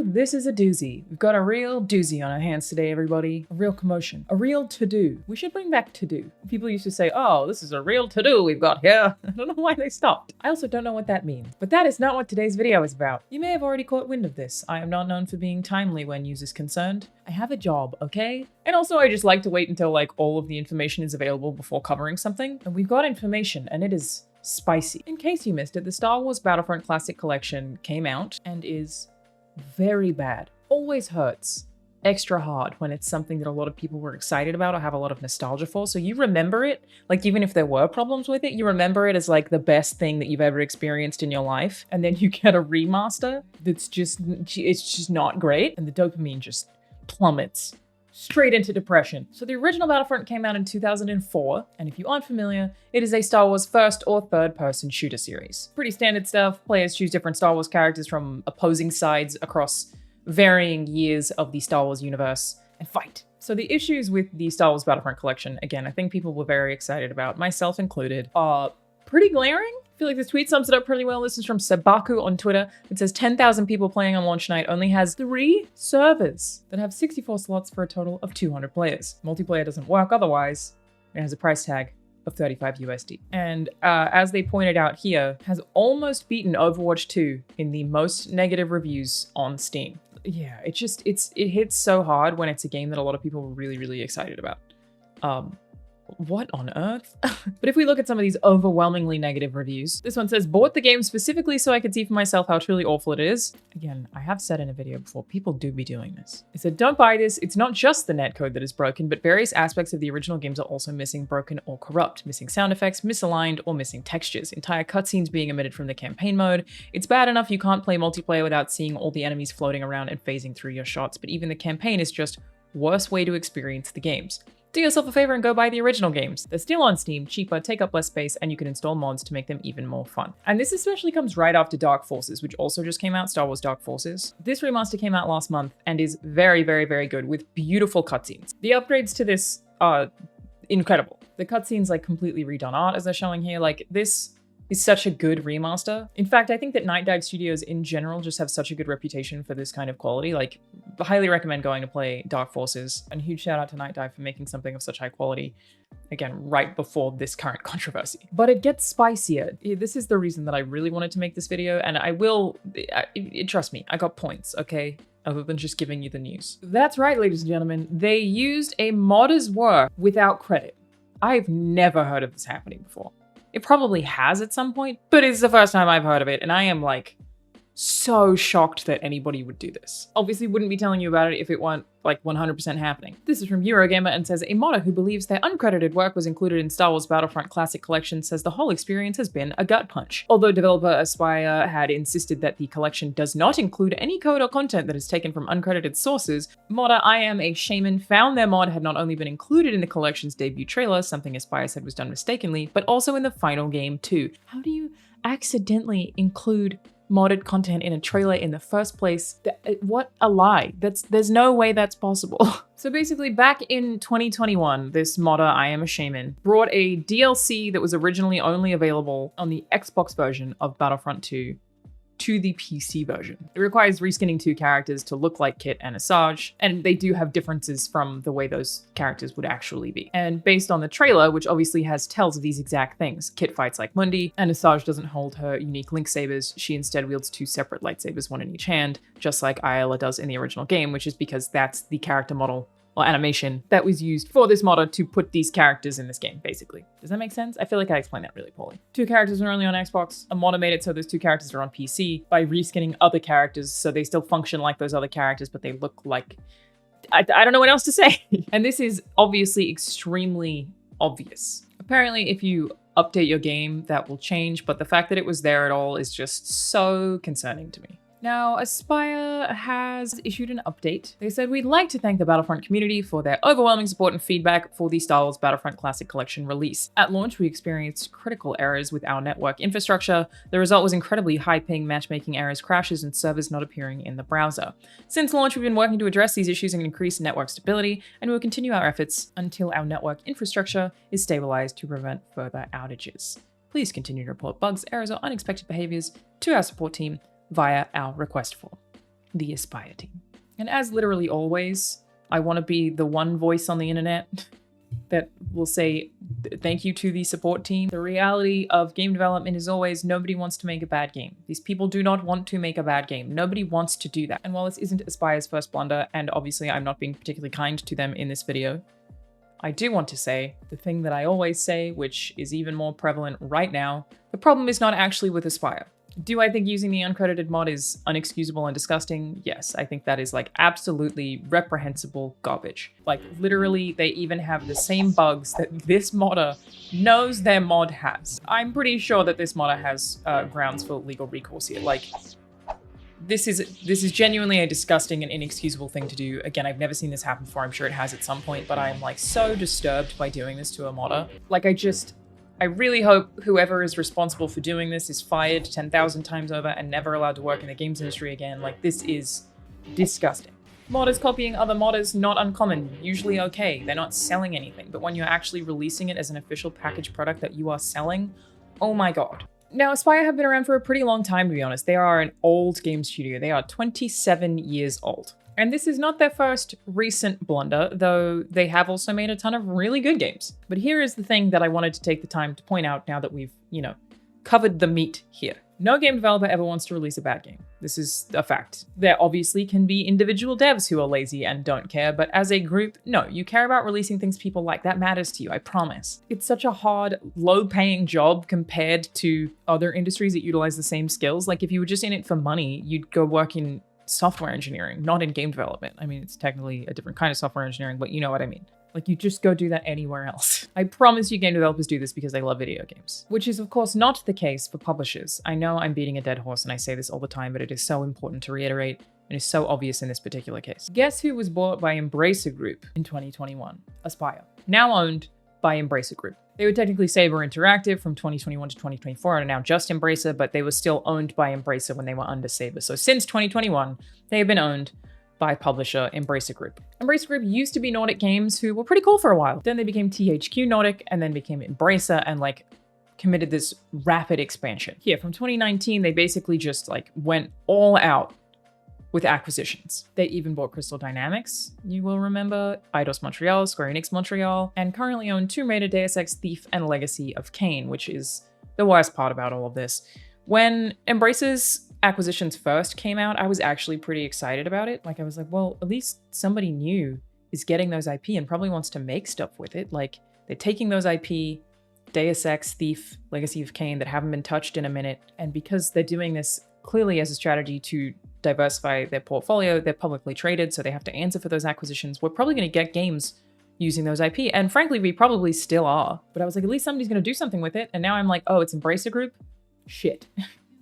Ooh, this is a doozy. We've got a real doozy on our hands today, everybody. A real commotion. A real to-do. We should bring back to-do. People used to say, oh, this is a real to-do we've got here. I don't know why they stopped. I also don't know what that means. But that is not what today's video is about. You may have already caught wind of this. I am not known for being timely when news is concerned. I have a job, okay? And also I just like to wait until like all of the information is available before covering something. And we've got information and it is spicy. In case you missed it, the Star Wars Battlefront Classic Collection came out and is very bad. Always hurts extra hard when it's something that a lot of people were excited about or have a lot of nostalgia for. So you remember it, like even if there were problems with it, you remember it as like the best thing that you've ever experienced in your life. And then you get a remaster that's just, it's just not great. And the dopamine just plummets straight into depression. So the original Battlefront came out in 2004, and if you aren't familiar, it is a Star Wars first or third person shooter series. Pretty standard stuff. Players choose different Star Wars characters from opposing sides across varying years of the Star Wars universe and fight. So the issues with the Star Wars Battlefront collection, again, I think people were very excited about, myself included, are pretty glaring. I feel like this tweet sums it up pretty well. This is from Sabaku on Twitter. It says 10,000 people playing on launch night, only has 3 servers that have 64 slots for a total of 200 players. Multiplayer doesn't work otherwise. It has a price tag of 35 USD. And as they pointed out here, has almost beaten Overwatch 2 in the most negative reviews on Steam. Yeah, it hits so hard when it's a game that a lot of people were really, really excited about. What on earth? But if we look at some of these overwhelmingly negative reviews, this one says, bought the game specifically so I could see for myself how truly awful it is. Again, I have said in a video before, people do be doing this. It said, don't buy this. It's not just the netcode that is broken, but various aspects of the original games are also missing, broken, or corrupt. Missing sound effects, misaligned, or missing textures. Entire cutscenes being omitted from the campaign mode. It's bad enough you can't play multiplayer without seeing all the enemies floating around and phasing through your shots, but even the campaign is just worse way to experience the games. Do yourself a favor and go buy the original games. They're still on Steam, cheaper, take up less space, and you can install mods to make them even more fun. And this especially comes right after Dark Forces, which also just came out, Star Wars Dark Forces. This remaster came out last month and is very, very, very good with beautiful cutscenes. The upgrades to this are incredible. The cutscenes like completely redone art as they're showing here. Like this is such a good remaster. In fact, I think that Night Dive Studios in general just have such a good reputation for this kind of quality. Like, I highly recommend going to play Dark Forces. And a huge shout out to Night Dive for making something of such high quality, again, right before this current controversy. But it gets spicier. This is the reason that I really wanted to make this video, and I will, trust me, I got points, okay? Other than just giving you the news. That's right, ladies and gentlemen. They used a modder's work without credit. I've never heard of this happening before. It probably has at some point, but it's the first time I've heard of it, and I am like so shocked that anybody would do this. Obviously wouldn't be telling you about it if it weren't like 100% happening. This is from Eurogamer and says, a modder who believes their uncredited work was included in Star Wars Battlefront Classic Collection says the whole experience has been a gut punch. Although developer Aspire had insisted that the collection does not include any code or content that is taken from uncredited sources, modder I Am a Shaman found their mod had not only been included in the collection's debut trailer, something Aspire said was done mistakenly, but also in the final game too. How do you accidentally include modded content in a trailer in the first place? What a lie. There's no way that's possible. So basically back in 2021, this modder, I Am a Shaman, brought a DLC that was originally only available on the Xbox version of Battlefront 2 to the PC version. It requires reskinning 2 characters to look like Kit and Asajj, and they do have differences from the way those characters would actually be. And based on the trailer, which obviously has tells of these exact things, Kit fights like Mundi, and Asajj doesn't hold her unique link sabers. She instead wields 2 separate lightsabers, one in each hand, just like Alanah does in the original game, which is because that's the character model or animation that was used for this modder to put these characters in this game, basically. Does that make sense? I feel like I explained that really poorly. 2 characters are only on Xbox. A modder made it so those 2 characters are on PC by reskinning other characters so they still function like those other characters, but they look like... I don't know what else to say. And this is obviously extremely obvious. Apparently, if you update your game, that will change, but the fact that it was there at all is just so concerning to me. Now, Aspire has issued an update. They said, we'd like to thank the Battlefront community for their overwhelming support and feedback for the Star Wars Battlefront Classic Collection release. At launch, we experienced critical errors with our network infrastructure. The result was incredibly high-ping matchmaking errors, crashes, and servers not appearing in the browser. Since launch, we've been working to address these issues and increase network stability, and we will continue our efforts until our network infrastructure is stabilized to prevent further outages. Please continue to report bugs, errors, or unexpected behaviors to our support team via our request form. the Aspire team. And as literally always, I want to be the one voice on the internet that will say thank you to the support team. The reality of game development is always nobody wants to make a bad game. These people do not want to make a bad game. Nobody wants to do that. And while this isn't Aspire's first blunder, and obviously I'm not being particularly kind to them in this video, I do want to say the thing that I always say, which is even more prevalent right now, the problem is not actually with Aspire. Do I think using the uncredited mod is unexcusable and disgusting? Yes, I think that is like absolutely reprehensible garbage. Like literally, they even have the same bugs that this modder knows their mod has. I'm pretty sure that this modder has grounds for legal recourse here. Like, this is genuinely a disgusting and inexcusable thing to do. Again, I've never seen this happen before. I'm sure it has at some point, but I'm like so disturbed by doing this to a modder. Like I really hope whoever is responsible for doing this is fired 10,000 times over and never allowed to work in the games industry again. Like, this is disgusting. Modders copying other modders, not uncommon, usually okay. They're not selling anything, but when you're actually releasing it as an official packaged product that you are selling, oh my god. Now, Aspire have been around for a pretty long time, to be honest. They are an old game studio. They are 27 years old. And this is not their first recent blunder, though they have also made a ton of really good games. But here is the thing that I wanted to take the time to point out now that we've, covered the meat here. No game developer ever wants to release a bad game. This is a fact. There obviously can be individual devs who are lazy and don't care, but as a group, no, you care about releasing things people like. That matters to you, I promise. It's such a hard, low-paying job compared to other industries that utilize the same skills. Like, if you were just in it for money, you'd go work in software engineering, not in game development. I mean, it's technically a different kind of software engineering, but you know what I mean. Like, you just go do that anywhere else. I promise you game developers do this because they love video games. Which is, of course, not the case for publishers. I know I'm beating a dead horse and I say this all the time, but it is so important to reiterate and is so obvious in this particular case. Guess who was bought by Embracer Group in 2021? Aspire. Now owned by Embracer Group. They were technically Saber Interactive from 2021 to 2024 and are now just Embracer, but they were still owned by Embracer when they were under Saber. So since 2021, they have been owned by publisher Embracer Group. Embracer Group used to be Nordic Games, who were pretty cool for a while. Then they became THQ Nordic and then became Embracer and committed this rapid expansion. Here, from 2019, they basically just went all out with acquisitions. They even bought Crystal Dynamics, you will remember, Eidos Montreal, Square Enix Montreal, and currently own Tomb Raider, Deus Ex, Thief, and Legacy of Kain, which is the worst part about all of this. When Embracer's acquisitions first came out, I was actually pretty excited about it. I was like, well, at least somebody new is getting those IP and probably wants to make stuff with it. They're taking those IP, Deus Ex, Thief, Legacy of Kain, that haven't been touched in a minute, and because they're doing this clearly as a strategy to diversify their portfolio, they're publicly traded, so they have to answer for those acquisitions. We're probably going to get games using those IP, and frankly, we probably still are. But I was like, at least somebody's going to do something with it, and now I'm like, oh, it's Embracer Group? Shit.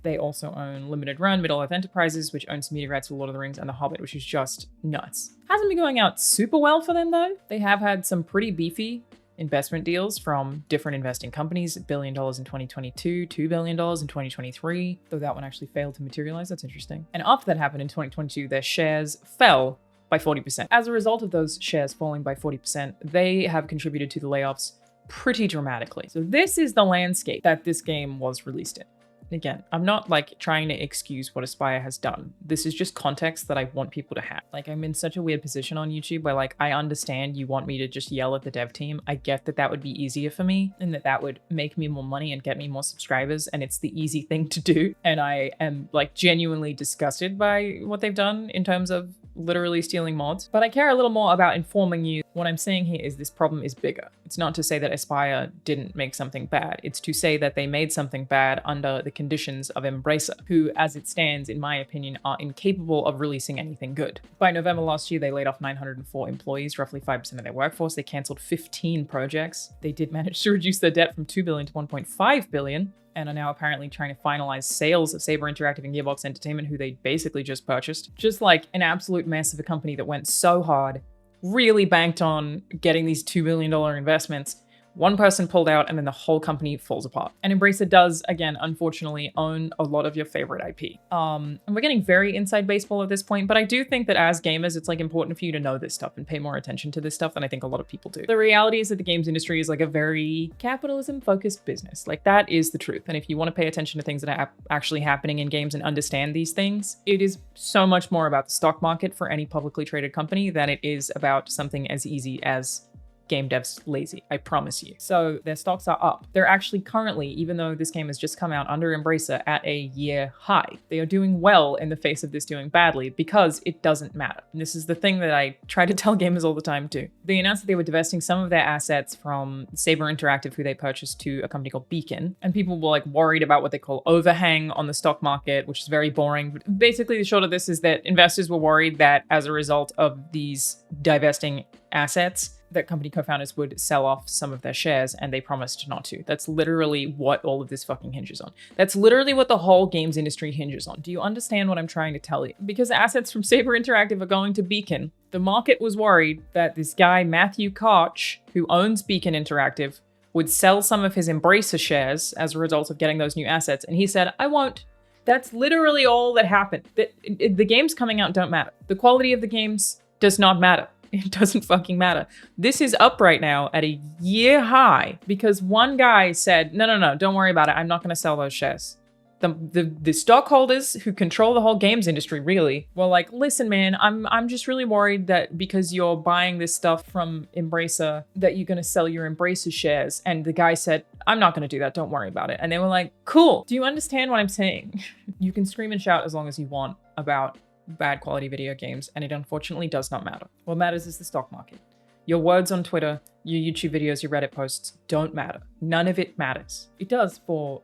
They also own Limited Run, Middle-earth Enterprises, which owns media rights for Lord of the Rings and The Hobbit, which is just nuts. Hasn't been going out super well for them, though. They have had some pretty beefy investment deals from different investing companies, $1 billion in 2022, $2 billion in 2023, though that one actually failed to materialize. That's interesting. And after that happened in 2022, their shares fell by 40%. As a result of those shares falling by 40%, they have contributed to the layoffs pretty dramatically. So this is the landscape that this game was released in. Again, I'm not trying to excuse what Aspire has done. This is just context that I want people to have. I'm in such a weird position on YouTube where I understand you want me to just yell at the dev team. I get that that would be easier for me and that would make me more money and get me more subscribers, and it's the easy thing to do. And I am genuinely disgusted by what they've done in terms of literally stealing mods. But I care a little more about informing you. What I'm saying here is this problem is bigger. It's not to say that Aspire didn't make something bad. It's to say that they made something bad under the conditions of Embracer, who, as it stands, in my opinion, are incapable of releasing anything good. By November last year, they laid off 904 employees, roughly 5% of their workforce. They canceled 15 projects. They did manage to reduce their debt from $2 billion to $1.5 billion, and are now apparently trying to finalize sales of Saber Interactive and Gearbox Entertainment, who they basically just purchased. Just an absolute mess of a company that went so hard, really banked on getting these $2 billion investments, One person pulled out and then the whole company falls apart. And Embracer does, again, unfortunately, own a lot of your favorite IP. And we're getting very inside baseball at this point, but I do think that as gamers, it's like important for you to know this stuff and pay more attention to this stuff than I think a lot of people do. The reality is that the games industry is like a very capitalism-focused business. Like that is the truth. And if you want to pay attention to things that are actually happening in games and understand these things, it is so much more about the stock market for any publicly traded company than it is about something as easy as game devs lazy, I promise you. So their stocks are up. They're actually currently, even though this game has just come out under Embracer, at a year high. They are doing well in the face of this doing badly because it doesn't matter. And this is the thing that I try to tell gamers all the time too. They announced that they were divesting some of their assets from Saber Interactive, who they purchased, to a company called Beacon. And people were like worried about what they call overhang on the stock market, which is very boring. But basically the short of this is that investors were worried that as a result of these divesting assets, that company co-founders would sell off some of their shares, and they promised not to. That's literally what all of this fucking hinges on. That's literally what the whole games industry hinges on. Do you understand what I'm trying to tell you? Because assets from Saber Interactive are going to Beacon. The market was worried that this guy, Matthew Koch, who owns Beacon Interactive, would sell some of his Embracer shares as a result of getting those new assets, and he said, I won't. That's literally all that happened. The games coming out don't matter. The quality of the games does not matter. It doesn't fucking matter. This is up right now at a year high because one guy said, no, don't worry about it. I'm not going to sell those shares. The stockholders who control the whole games industry really were like, listen, man, I'm just really worried that because you're buying this stuff from Embracer that you're going to sell your Embracer shares. And the guy said, I'm not going to do that. Don't worry about it. And they were like, cool. Do you understand what I'm saying? You can scream and shout as long as you want about bad quality video games, and it unfortunately does not matter. What matters is the stock market. Your words on Twitter, your YouTube videos, your Reddit posts don't matter. None of it matters. It does for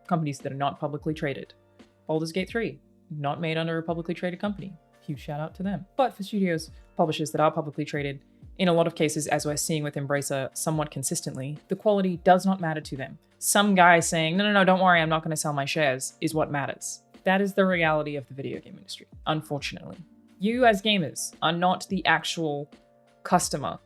companies that are not publicly traded. Baldur's Gate 3, not made under a publicly traded company. Huge shout out to them. But for studios, publishers that are publicly traded, in a lot of cases, as we're seeing with Embracer somewhat consistently, the quality does not matter to them. Some guy saying, no, don't worry, I'm not going to sell my shares, is what matters. That is the reality of the video game industry, unfortunately. You as gamers are not the actual customer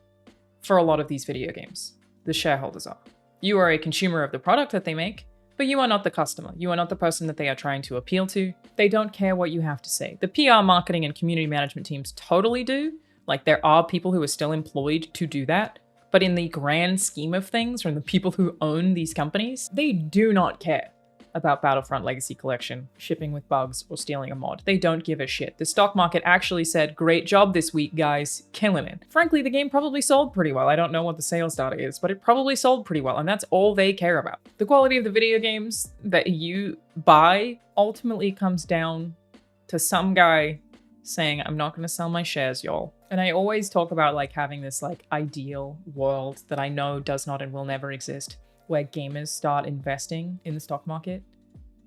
for a lot of these video games. The shareholders are. You are a consumer of the product that they make, but you are not the customer. You are not the person that they are trying to appeal to. They don't care what you have to say. The PR, marketing, and community management teams totally do. Like, there are people who are still employed to do that. But in the grand scheme of things, from the people who own these companies, they do not care about Battlefront Legacy Collection, shipping with bugs, or stealing a mod. They don't give a shit. The stock market actually said, great job this week, guys, killing it. Frankly, the game probably sold pretty well. I don't know what the sales data is, but it probably sold pretty well, and that's all they care about. The quality of the video games that you buy ultimately comes down to some guy saying, I'm not gonna sell my shares, y'all. And I always talk about like having this like ideal world that I know does not and will never exist, where gamers start investing in the stock market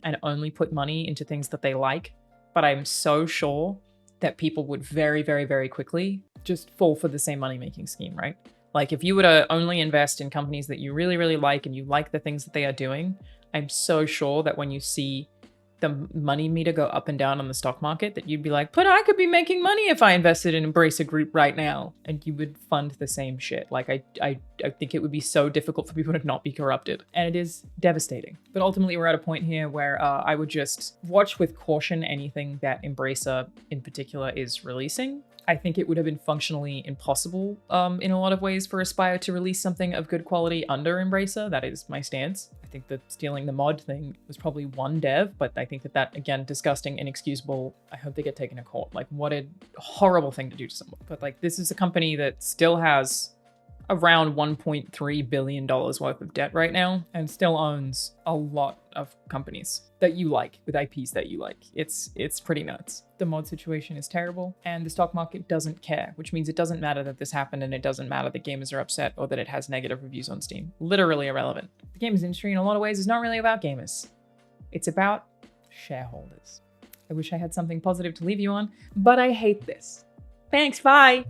and only put money into things that they like. But I'm so sure that people would very, very, very quickly just fall for the same money-making scheme, right? Like if you were to only invest in companies that you really, really like and you like the things that they are doing, I'm so sure that when you see the money meter go up and down on the stock market, that you'd be like, but I could be making money if I invested in Embracer Group right now. And you would fund the same shit. Like I think it would be so difficult for people to not be corrupted. And it is devastating. But ultimately we're at a point here where I would just watch with caution anything that Embracer in particular is releasing. I think it would have been functionally impossible in a lot of ways for Aspire to release something of good quality under Embracer. That is my stance. I think that stealing the mod thing was probably one dev, but I think that again, disgusting, inexcusable. I hope they get taken to court. Like, what a horrible thing to do to someone. But like, this is a company that still has around $1.3 billion worth of debt right now and still owns a lot of companies that you like with IPs that you like. It's pretty nuts. The mod situation is terrible and the stock market doesn't care, which means it doesn't matter that this happened and it doesn't matter that gamers are upset or that it has negative reviews on Steam. Literally irrelevant. The games industry in a lot of ways is not really about gamers. It's about shareholders. I wish I had something positive to leave you on, but I hate this. Thanks, bye!